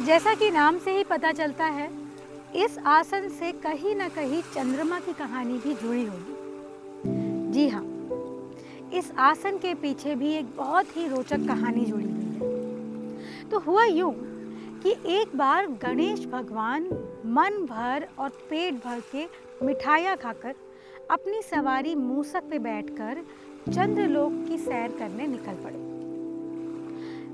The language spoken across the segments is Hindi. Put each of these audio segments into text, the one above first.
जैसा कि नाम से ही पता चलता है, इस आसन से कहीं न कहीं चंद्रमा की कहानी भी जुड़ी होगी। जी हाँ, इस आसन के पीछे भी एक बहुत ही रोचक कहानी जुड़ी हुई है। तो हुआ यूँ कि एक बार गणेश भगवान मन भर और पेट भर के मिठाइयाँ खाकर अपनी सवारी मूसक पे बैठकर चंद्रलोक की सैर करने निकल पड़े।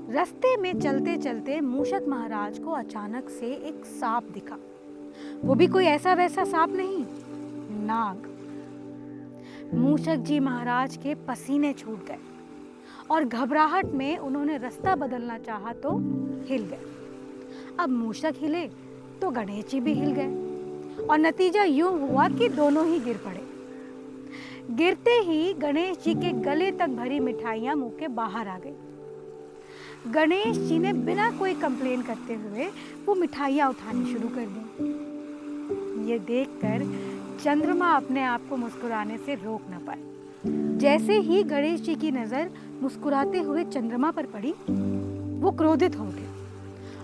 रास्ते में चलते चलते मूषक महाराज को अचानक से एक सांप दिखा। वो भी कोई ऐसा वैसा सांप नहीं, नाग। मूषक जी महाराज के पसीने छूट गए और घबराहट में उन्होंने रास्ता बदलना चाहा तो हिल गए। अब मूषक हिले तो गणेश जी भी हिल गए और नतीजा यूं हुआ कि दोनों ही गिर पड़े। गिरते ही गणेश जी के गले तक भरी मिठाइयां मुंह के बाहर आ गई। गणेश जी ने बिना कोई कंप्लेन करते हुए वो मिठाइयां उठानी शुरू कर दी। ये देखकर चंद्रमा अपने आप को मुस्कुराने से रोक न पाए। जैसे ही गणेश जी की नजर मुस्कुराते हुए चंद्रमा पर पड़ी, वो क्रोधित हो गए।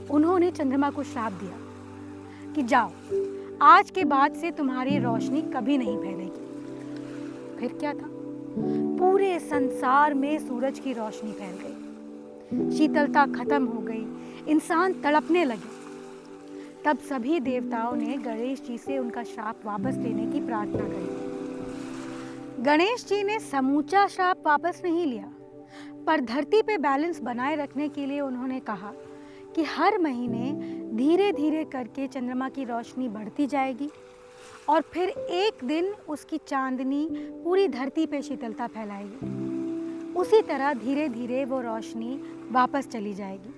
उन्होंने चंद्रमा को श्राप दिया कि जाओ, आज के बाद से तुम्हारी रोशनी कभी नहीं फैलेगी। फिर क्या था, पूरे संसार में सूरज की रोशनी फैल गई, शीतलता खत्म हो गई, इंसान तड़पने लगे। तब सभी देवताओं ने गणेश जी से उनका श्राप वापस लेने की प्रार्थना करी। गणेश जी ने समूचा श्राप वापस नहीं लिया, पर धरती पे बैलेंस बनाए रखने के लिए उन्होंने कहा कि हर महीने धीरे धीरे करके चंद्रमा की रोशनी बढ़ती जाएगी और फिर एक दिन उसकी चांदनी पूरी धरती पे शीतलता फैलाएगी। उसी तरह धीरे धीरे वो रोशनी वापस चली जाएगी।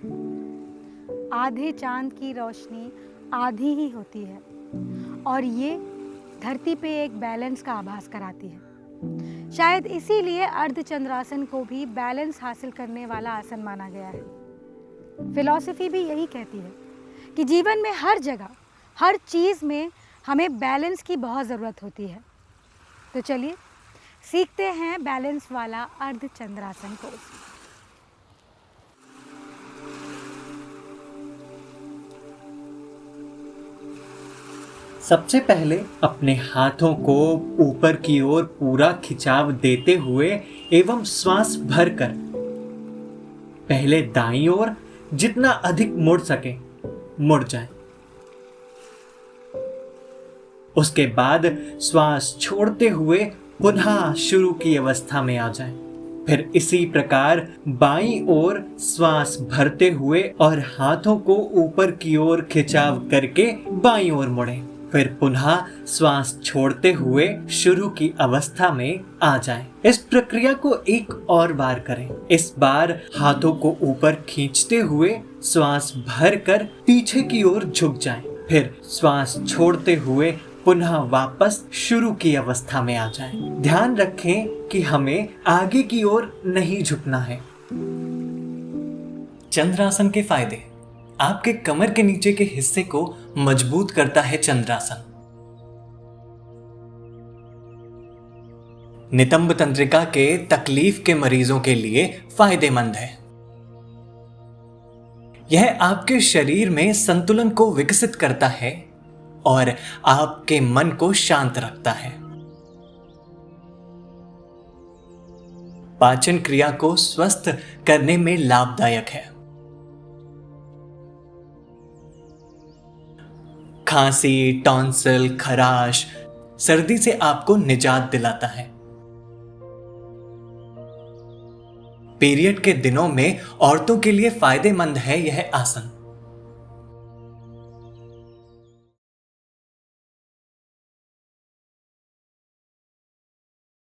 आधे चांद की रोशनी आधी ही होती है और ये धरती पे एक बैलेंस का आभास कराती है। शायद इसीलिए अर्धचंद्रासन को भी बैलेंस हासिल करने वाला आसन माना गया है। फिलॉसफी भी यही कहती है कि जीवन में हर जगह, हर चीज़ में हमें बैलेंस की बहुत ज़रूरत होती है। तो चलिए सीखते हैं बैलेंस वाला अर्धचंद्रासन को। सबसे पहले अपने हाथों को ऊपर की ओर पूरा खिंचाव देते हुए एवं श्वास भरकर पहले दाईं ओर जितना अधिक मुड़ सके मुड़ जाएं। उसके बाद श्वास छोड़ते हुए पुनः शुरू की अवस्था में आ जाएं। फिर इसी प्रकार बाईं ओर श्वास भरते हुए और हाथों को ऊपर की ओर खिंचाव करके बाईं ओर मुड़ें। फिर पुनः श्वास छोड़ते हुए शुरू की अवस्था में आ जाएं। इस प्रक्रिया को एक और बार करें। इस बार हाथों को ऊपर खींचते हुए श्वास भरकर पीछे की ओर झुक जाएं। फिर श्वास छोड़ते हुए पुनः वापस शुरू की अवस्था में आ जाएं। ध्यान रखें कि हमें आगे की ओर नहीं झुकना है। चंद्रासन के फायदे। आपके कमर के नीचे के हिस्से को मजबूत करता है चंद्रासन। नितंब तंत्रिका के तकलीफ के मरीजों के लिए फायदेमंद है। यह आपके शरीर में संतुलन को विकसित करता है और आपके मन को शांत रखता है। पाचन क्रिया को स्वस्थ करने में लाभदायक है। खांसी, टॉन्सिल, खराश, सर्दी से आपको निजात दिलाता है। पीरियड के दिनों में औरतों के लिए फायदेमंद है यह आसन।